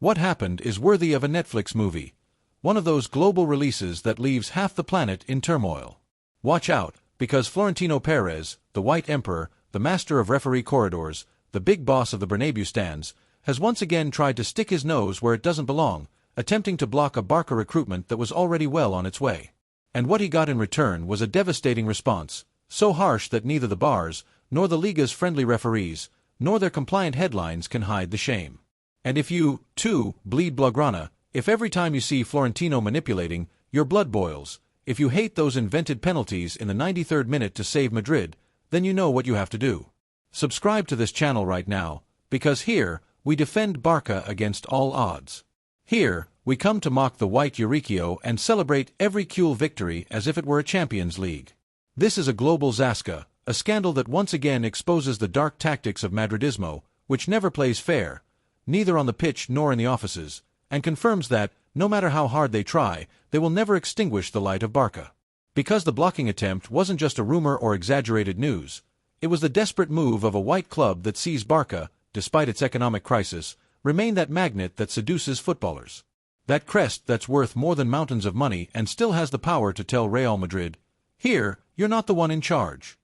What happened is worthy of a Netflix movie, one of those global releases that leaves half the planet in turmoil. Watch out, because Florentino Perez, the White Emperor, the master of referee corridors, the big boss of the Bernabeu stands, has once again tried to stick his nose where it doesn't belong, attempting to block a Barça recruitment that was already well on its way. And what he got in return was a devastating response, so harsh that neither the bars, nor the Liga's friendly referees, nor their compliant headlines can hide the shame. And if you, too, bleed Blaugrana, if every time you see Florentino manipulating, your blood boils, if you hate those invented penalties in the 93rd minute to save Madrid, then you know what you have to do. Subscribe to this channel right now, because here, we defend Barça against all odds. Here, we come to mock the white Eurykio and celebrate every Kuhl victory as if it were a Champions League. This is a global Zasca, a scandal that once again exposes the dark tactics of madridismo, which never plays fair, neither on the pitch nor in the offices, and confirms that, no matter how hard they try, they will never extinguish the light of Barça. Because the blocking attempt wasn't just a rumor or exaggerated news, it was the desperate move of a white club that sees Barça, despite its economic crisis, remain that magnet that seduces footballers. That crest that's worth more than mountains of money and still has the power to tell Real Madrid, "Here, you're not the one in charge."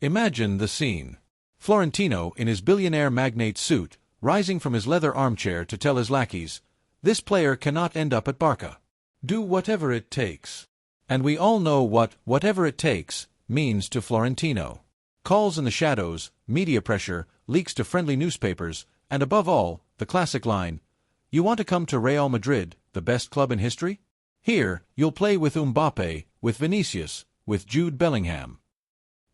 Imagine the scene. Florentino, in his billionaire magnate suit, rising from his leather armchair to tell his lackeys, "This player cannot end up at Barça. Do whatever it takes." And we all know what "whatever it takes" means to Florentino. Calls in the shadows, media pressure, leaks to friendly newspapers, and above all, the classic line, "You want to come to Real Madrid, the best club in history? Here, you'll play with Mbappe, with Vinicius, with Jude Bellingham."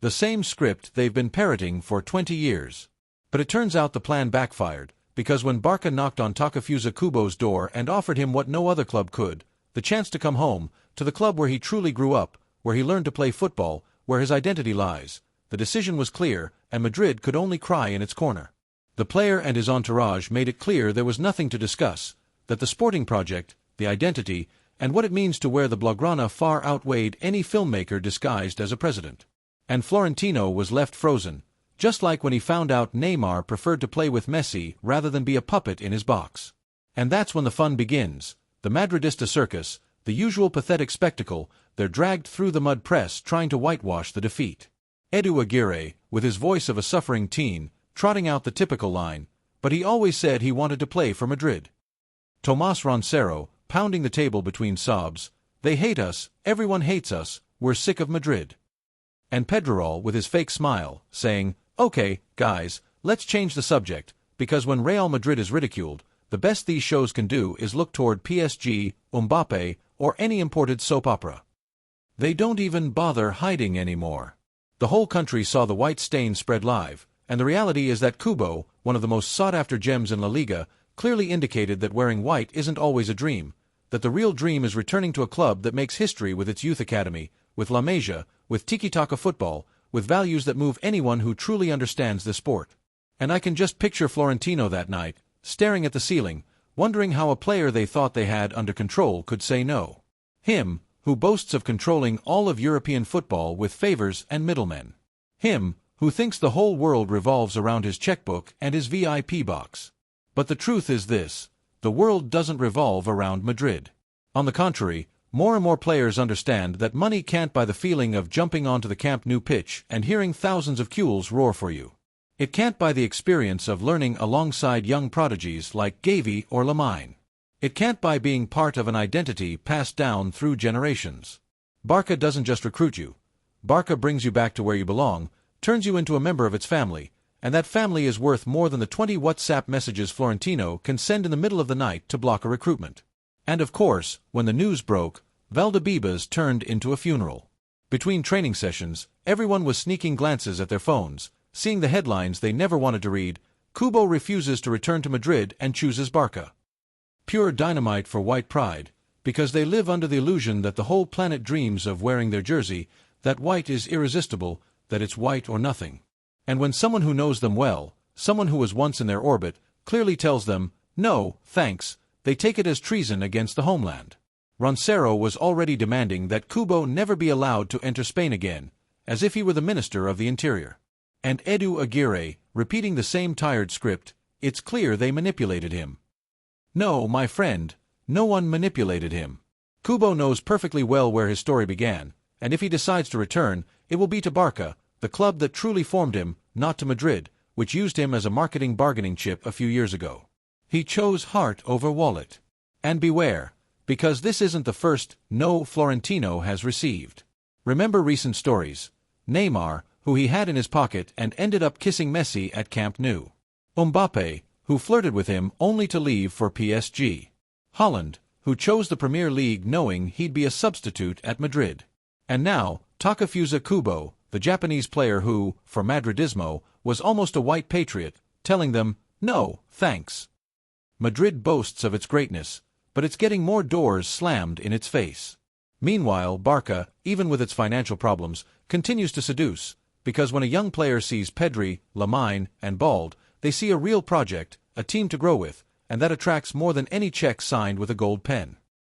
The same script they've been parroting for 20 years. But it turns out the plan backfired, because when Barça knocked on Takefusa Kubo's door and offered him what no other club could, the chance to come home, to the club where he truly grew up, where he learned to play football, where his identity lies, the decision was clear, and Madrid could only cry in its corner. The player and his entourage made it clear there was nothing to discuss, that the sporting project, the identity, and what it means to wear the Blaugrana far outweighed any filmmaker disguised as a president. And Florentino was left frozen, just like when he found out Neymar preferred to play with Messi rather than be a puppet in his box. And that's when the fun begins, the Madridista circus, the usual pathetic spectacle. They're dragged through the mud press trying to whitewash the defeat. Edu Aguirre, with his voice of a suffering teen, trotting out the typical line, "But he always said he wanted to play for Madrid." Tomas Roncero, pounding the table between sobs, "They hate us, everyone hates us, we're sick of Madrid." And Pedrerol, with his fake smile, saying, "Okay, guys, let's change the subject, because when Real Madrid is ridiculed, the best these shows can do is look toward PSG, Mbappe, or any imported soap opera." They don't even bother hiding anymore. The whole country saw the white stain spread live, and the reality is that Kubo, one of the most sought-after gems in La Liga, clearly indicated that wearing white isn't always a dream, that the real dream is returning to a club that makes history with its youth academy, with La Masia, with tiki-taka football, with values that move anyone who truly understands the sport. And I can just picture Florentino that night, staring at the ceiling, wondering how a player they thought they had under control could say no. Him, who boasts of controlling all of European football with favors and middlemen. Him, who thinks the whole world revolves around his checkbook and his VIP box. But the truth is this, the world doesn't revolve around Madrid. On the contrary, more and more players understand that money can't buy the feeling of jumping onto the Camp Nou pitch and hearing thousands of Kuhls roar for you. It can't buy the experience of learning alongside young prodigies like GAVI or LAMINE. It can't buy being part of an identity passed down through generations. Barça doesn't just recruit you. Barça brings you back to where you belong, turns you into a member of its family, and that family is worth more than the 20 WhatsApp messages Florentino can send in the middle of the night to block a recruitment. And of course, when the news broke, Valdebebas turned into a funeral. Between training sessions, everyone was sneaking glances at their phones, seeing the headlines they never wanted to read, "Kubo refuses to return to Madrid and chooses Barça." Pure dynamite for white pride, because they live under the illusion that the whole planet dreams of wearing their jersey, that white is irresistible, that it's white or nothing. And when someone who knows them well, someone who was once in their orbit, clearly tells them, "No, thanks," they take it as treason against the homeland. Roncero was already demanding that Kubo never be allowed to enter Spain again, as if he were the Minister of the Interior. And Edu Aguirre, repeating the same tired script, it's clear they manipulated him. No, my friend, no one manipulated him. Kubo knows perfectly well where his story began, and if he decides to return, it will be to Barça, the club that truly formed him, not to Madrid, which used him as a marketing bargaining chip a few years ago. He chose heart over wallet. And beware, because this isn't the first no Florentino has received. Remember recent stories. Neymar, who he had in his pocket and ended up kissing Messi at Camp Nou. Mbappe, who flirted with him only to leave for PSG. Holland, who chose the Premier League knowing he'd be a substitute at Madrid. And now, Takefusa Kubo, the Japanese player who, for madridismo, was almost a white patriot, telling them, no, thanks. Madrid boasts of its greatness, but it's getting more doors slammed in its face. Meanwhile, Barça, even with its financial problems, continues to seduce, because when a young player sees PEDRI, LAMINE, and Bald, they see a real project, a team to grow with, and that attracts more than any check signed with a gold pen.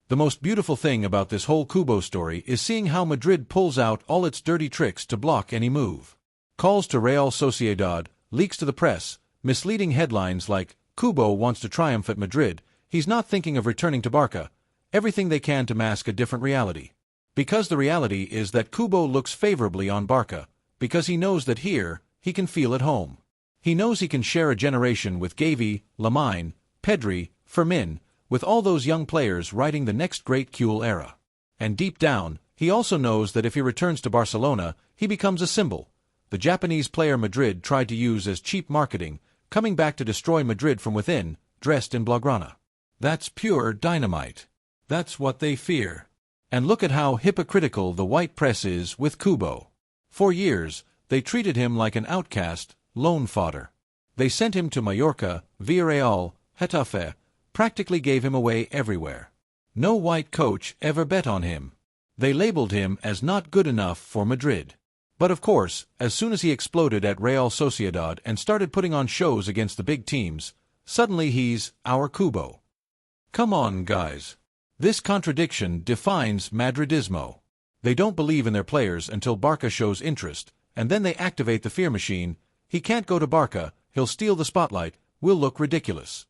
The most beautiful thing about this whole Kubo story is seeing how Madrid pulls out all its dirty tricks to block any move. Calls to Real Sociedad, leaks to the press, misleading headlines like, Kubo wants to triumph at Madrid, he's not thinking of returning to Barça, everything they can to mask a different reality. Because the reality is that Kubo looks favorably on Barça, because he knows that here, he can feel at home. He knows he can share a generation with GAVI, LAMINE, PEDRI, Fermin, with all those young players writing the next great Kuhl era. And deep down, he also knows that if he returns to Barcelona, he becomes a symbol. The Japanese player Madrid tried to use as cheap marketing, coming back to destroy Madrid from within, dressed in Blaugrana. That's pure dynamite. That's what they fear. And look at how hypocritical the white press is with Kubo. For years, they treated him like an outcast, loan fodder. They sent him to Mallorca, Villarreal, Getafe, practically gave him away everywhere. No white coach ever bet on him. They labeled him as not good enough for Madrid. But of course, as soon as he exploded at Real Sociedad and started putting on shows against the big teams, suddenly he's our Kubo. Come on, guys. This contradiction defines madridismo. They don't believe in their players until Barça shows interest, and then they activate the fear machine. He can't go to Barça, he'll steal the spotlight, we'll look ridiculous.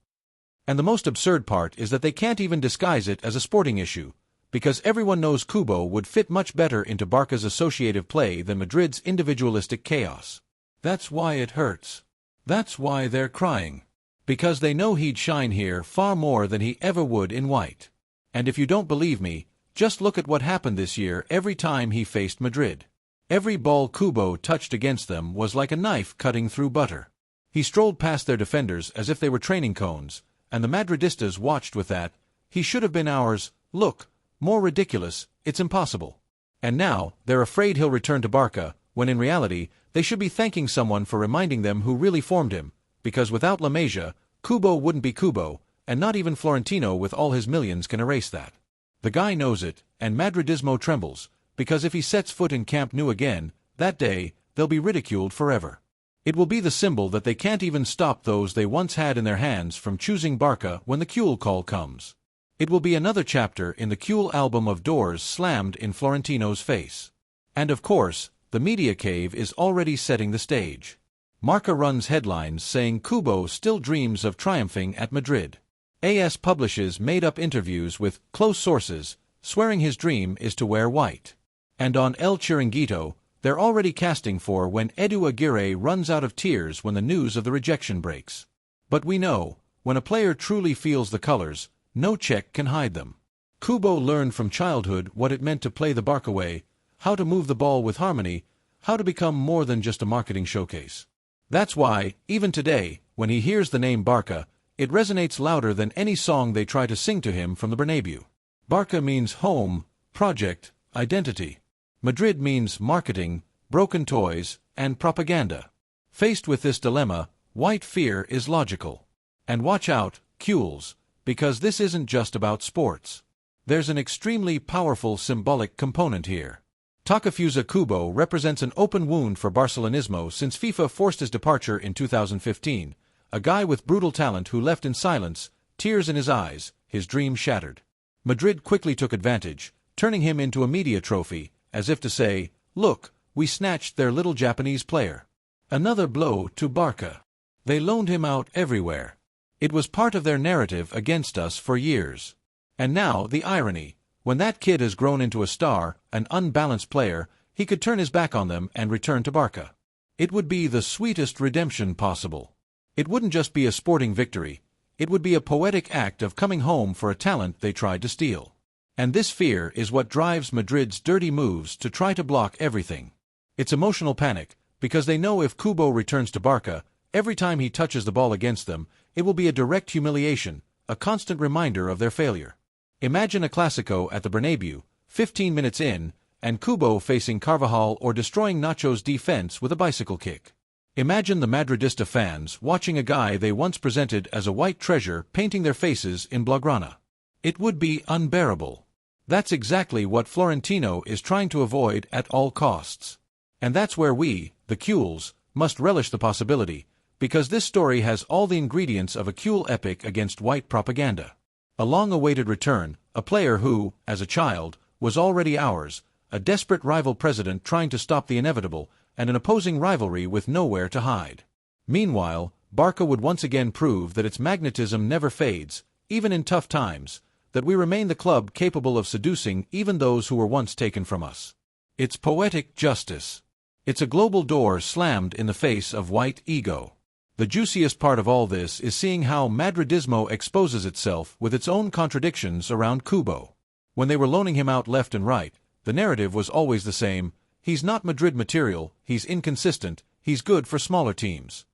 And the most absurd part is that they can't even disguise it as a sporting issue, because everyone knows Kubo would fit much better into Barca's associative play than Madrid's individualistic chaos. That's why it hurts. That's why they're crying. Because they know he'd shine here far more than he ever would in white. And if you don't believe me, just look at what happened this year every time he faced Madrid. Every ball Kubo touched against them was like a knife cutting through butter. He strolled past their defenders as if they were training cones, and the Madridistas watched with that, he should have been ours, look, more ridiculous, it's impossible. And now, they're afraid he'll return to Barça, when in reality, they should be thanking someone for reminding them who really formed him, because without La Masia, Kubo wouldn't be Kubo, and not even Florentino with all his millions can erase that. The guy knows it, and Madridismo trembles, because if he sets foot in Camp Nou again, that day, they'll be ridiculed forever. It will be the symbol that they can't even stop those they once had in their hands from choosing Barça when the Kuhl call comes. It will be another chapter in the Kuhl album of doors slammed in Florentino's face. And of course, the media cave is already setting the stage. Marca runs headlines saying Kubo still dreams of triumphing at Madrid. AS publishes made-up interviews with close sources, swearing his dream is to wear white. And on El Chiringuito, they're already casting for when Edu Aguirre runs out of tears when the news of the rejection breaks. But we know, when a player truly feels the colors, no check can hide them. Kubo learned from childhood what it meant to play the Barça way, how to move the ball with harmony, how to become more than just a marketing showcase. That's why, even today, when he hears the name Barça, it resonates louder than any song they try to sing to him from the Bernabeu. Barça means home, project, identity. Madrid means marketing, broken toys, and propaganda. Faced with this dilemma, white fear is logical. And watch out, Kuhls, because this isn't just about sports. There's an extremely powerful symbolic component here. Takefusa Kubo represents an open wound for Barcelonismo since FIFA forced his departure in 2015, a guy with brutal talent who left in silence, tears in his eyes, his dream shattered. Madrid quickly took advantage, turning him into a media trophy, as if to say, look, we snatched their little Japanese player. Another blow to Barça. They loaned him out everywhere. It was part of their narrative against us for years. And now, the irony. When that kid has grown into a star, an unbalanced player, he could turn his back on them and return to Barça. It would be the sweetest redemption possible. It wouldn't just be a sporting victory. It would be a poetic act of coming home for a talent they tried to steal. And this fear is what drives Madrid's dirty moves to try to block everything. It's emotional panic, because they know if Kubo returns to Barça, every time he touches the ball against them, it will be a direct humiliation, a constant reminder of their failure. Imagine a Clásico at the Bernabéu, 15 minutes in, and Kubo facing Carvajal or destroying Nacho's defense with a bicycle kick. Imagine the Madridista fans watching a guy they once presented as a white treasure painting their faces in Blaugrana. It would be unbearable. That's exactly what Florentino is trying to avoid at all costs. And that's where we, the Kules, must relish the possibility, because this story has all the ingredients of a Kule epic against white propaganda. A long-awaited return, a player who, as a child, was already ours, a desperate rival president trying to stop the inevitable, and an opposing rivalry with nowhere to hide. Meanwhile, Barça would once again prove that its magnetism never fades, even in tough times, that we remain the club capable of seducing even those who were once taken from us. It's poetic justice. It's a global door slammed in the face of white ego. The juiciest part of all this is seeing how Madridismo exposes itself with its own contradictions around Kubo. When they were loaning him out left and right, the narrative was always the same: he's not Madrid material, he's inconsistent, he's good for smaller teams.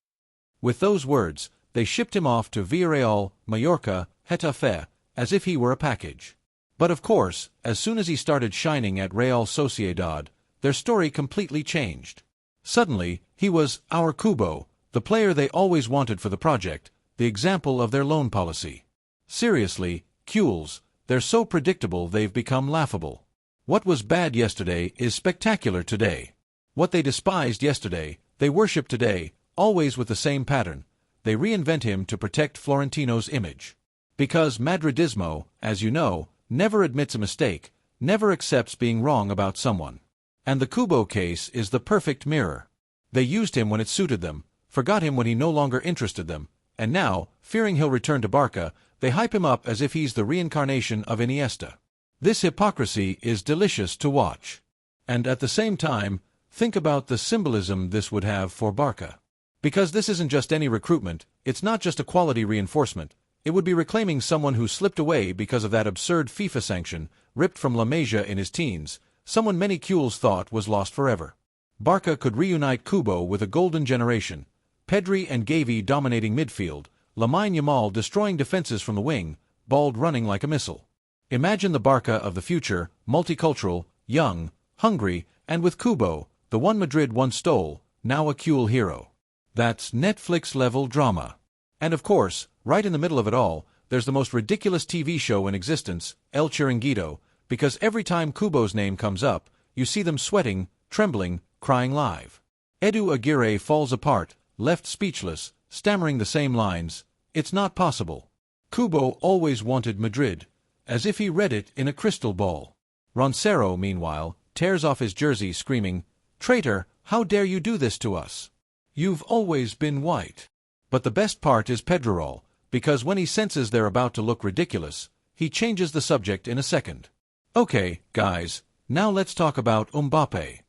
With those words, they shipped him off to Villarreal, Mallorca, Getafe, as if he were a package. But of course, as soon as he started shining at Real Sociedad, their story completely changed. Suddenly, he was our Kubo, the player they always wanted for the project, the example of their loan policy. Seriously, Kules, they're so predictable they've become laughable. What was bad yesterday is spectacular today. What they despised yesterday, they worship today, always with the same pattern. They reinvent him to protect Florentino's image. Because Madridismo, as you know, never admits a mistake, never accepts being wrong about someone. And the Kubo case is the perfect mirror. They used him when it suited them, forgot him when he no longer interested them, and now, fearing he'll return to Barça, they hype him up as if he's the reincarnation of Iniesta. This hypocrisy is delicious to watch. And at the same time, think about the symbolism this would have for Barça. Because this isn't just any recruitment, it's not just a quality reinforcement, it would be reclaiming someone who slipped away because of that absurd FIFA sanction, ripped from La Masia in his teens, someone many Kules thought was lost forever. Barça could reunite Kubo with a golden generation, PEDRI and GAVI dominating midfield, YAMAL destroying defenses from the wing, Bald running like a missile. Imagine the Barça of the future, multicultural, young, hungry, and with Kubo, the one Madrid once stole, now a Kule hero. That's Netflix-level drama. And of course, right in the middle of it all, there's the most ridiculous TV show in existence, El Chiringuito, because every time Kubo's name comes up, you see them sweating, trembling, crying live. Edu Aguirre falls apart, left speechless, stammering the same lines: "It's not possible." Kubo always wanted Madrid, as if he read it in a crystal ball. Roncero, meanwhile, tears off his jersey screaming, "Traitor, how dare you do this to us? You've always been white." But the best part is Pedrerol, because when he senses they're about to look ridiculous, he changes the subject in a second. "Okay, guys, now let's talk about Mbappé."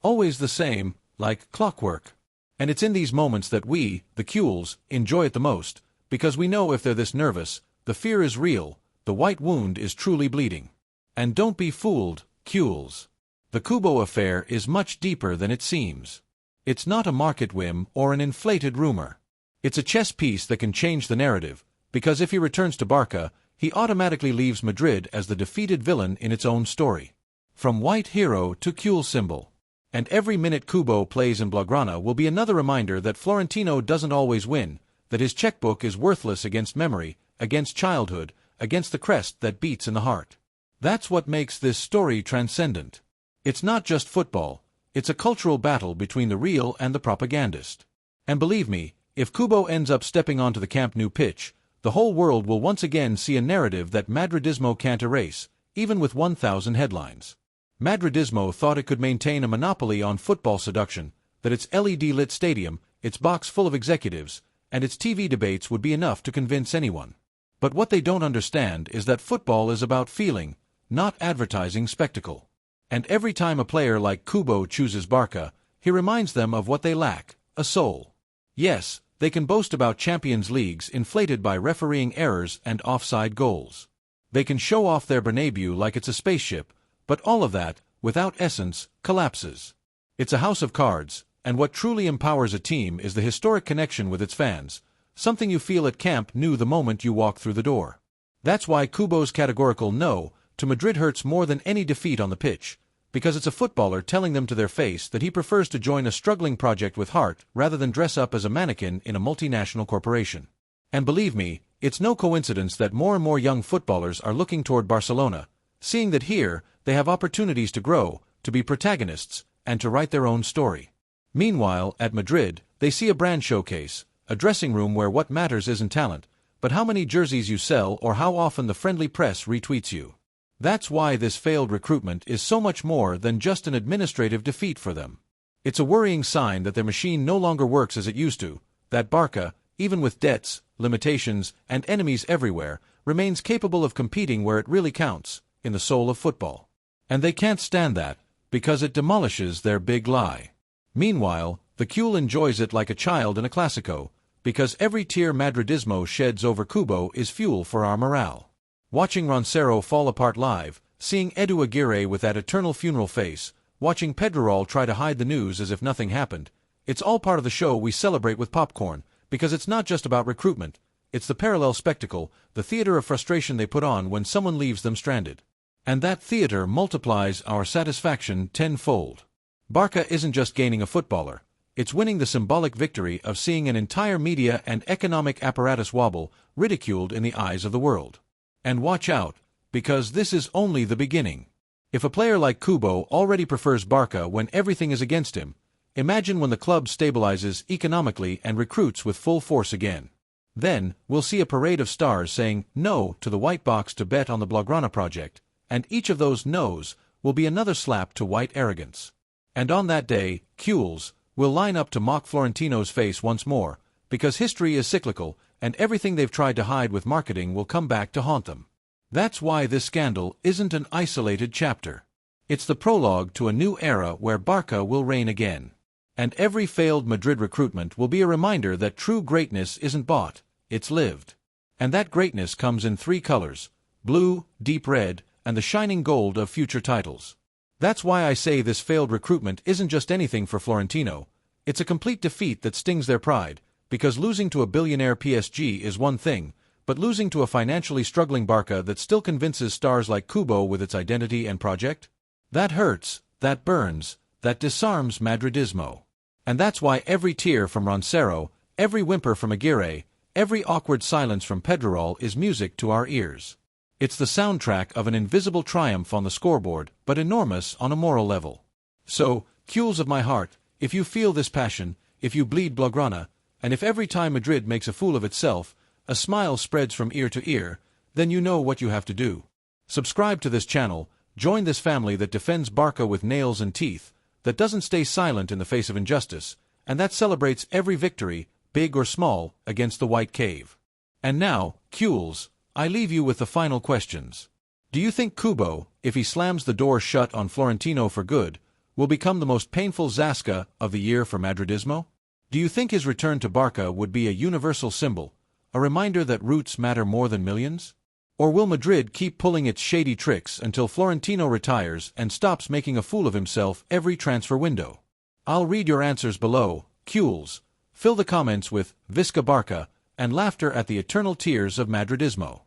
Always the same, like clockwork. And it's in these moments that we, the Kules, enjoy it the most, because we know if they're this nervous, the fear is real, the white wound is truly bleeding. And don't be fooled, Kules. The Kubo affair is much deeper than it seems. It's not a market whim or an inflated rumor. It's a chess piece that can change the narrative, because if he returns to Barça, he automatically leaves Madrid as the defeated villain in its own story. From white hero to Kule symbol. And every minute Kubo plays in Blaugrana will be another reminder that Florentino doesn't always win, that his checkbook is worthless against memory, against childhood, against the crest that beats in the heart. That's what makes this story transcendent. It's not just football, it's a cultural battle between the real and the propagandist. And believe me, if Kubo ends up stepping onto the Camp Nou pitch, the whole world will once again see a narrative that Madridismo can't erase, even with 1,000 headlines. Madridismo thought it could maintain a monopoly on football seduction, that its LED-lit stadium, its box full of executives, and its TV debates would be enough to convince anyone. But what they don't understand is that football is about feeling, not advertising spectacle. And every time a player like Kubo chooses Barça, he reminds them of what they lack, a soul. Yes, they can boast about Champions Leagues inflated by refereeing errors and offside goals. They can show off their Bernabeu like it's a spaceship, but all of that, without essence, collapses. It's a house of cards, and what truly empowers a team is the historic connection with its fans, something you feel at Camp Nou the moment you walk through the door. That's why Kubo's categorical no to Madrid hurts more than any defeat on the pitch, because it's a footballer telling them to their face that he prefers to join a struggling project with heart rather than dress up as a mannequin in a multinational corporation. And believe me, it's no coincidence that more and more young footballers are looking toward Barcelona, seeing that here they have opportunities to grow, to be protagonists, and to write their own story. Meanwhile, at Madrid, they see a brand showcase, a dressing room where what matters isn't talent, but how many jerseys you sell or how often the friendly press retweets you. That's why this failed recruitment is so much more than just an administrative defeat for them. It's a worrying sign that their machine no longer works as it used to, that Barça, even with debts, limitations, and enemies everywhere, remains capable of competing where it really counts, in the soul of football. And they can't stand that, because it demolishes their big lie. Meanwhile, the Cule enjoys it like a child in a Clásico, because every tear Madridismo sheds over Kubo is fuel for our morale. Watching Roncero fall apart live, seeing Edu Aguirre with that eternal funeral face, watching PEDRI try to hide the news as if nothing happened, it's all part of the show we celebrate with popcorn, because it's not just about recruitment, it's the parallel spectacle, the theater of frustration they put on when someone leaves them stranded. And that theater multiplies our satisfaction tenfold. Barça isn't just gaining a footballer, it's winning the symbolic victory of seeing an entire media and economic apparatus wobble, ridiculed in the eyes of the world. And watch out, because this is only the beginning. If a player like Kubo already prefers Barça when everything is against him, imagine when the club stabilizes economically and recruits with full force again. Then, we'll see a parade of stars saying no to the white box to bet on the Blaugrana project, and each of those no's will be another slap to white arrogance. And on that day, Cules will line up to mock Florentino's face once more, because history is cyclical, and everything they've tried to hide with marketing will come back to haunt them. That's why this scandal isn't an isolated chapter. It's the prologue to a new era where Barça will reign again. And every failed Madrid recruitment will be a reminder that true greatness isn't bought, it's lived. And that greatness comes in three colors: blue, deep red, and the shining gold of future titles. That's why I say this failed recruitment isn't just anything for Florentino, it's a complete defeat that stings their pride, because losing to a billionaire PSG is one thing, but losing to a financially struggling Barça that still convinces stars like Kubo with its identity and project? That hurts, that burns, that disarms Madridismo. And that's why every tear from Roncero, every whimper from Aguirre, every awkward silence from PEDRI is music to our ears. It's the soundtrack of an invisible triumph on the scoreboard, but enormous on a moral level. So, Cules of my heart, if you feel this passion, if you bleed Blaugrana, and if every time Madrid makes a fool of itself, a smile spreads from ear to ear, then you know what you have to do. Subscribe to this channel, join this family that defends Barça with nails and teeth, that doesn't stay silent in the face of injustice, and that celebrates every victory, big or small, against the White Cave. And now, Cules, I leave you with the final questions. Do you think Kubo, if he slams the door shut on Florentino for good, will become the most painful Zasca of the year for Madridismo? Do you think his return to Barça would be a universal symbol, a reminder that roots matter more than millions? Or will Madrid keep pulling its shady tricks until Florentino retires and stops making a fool of himself every transfer window? I'll read your answers below, Cules. Fill the comments with Visca Barça and laughter at the eternal tears of Madridismo.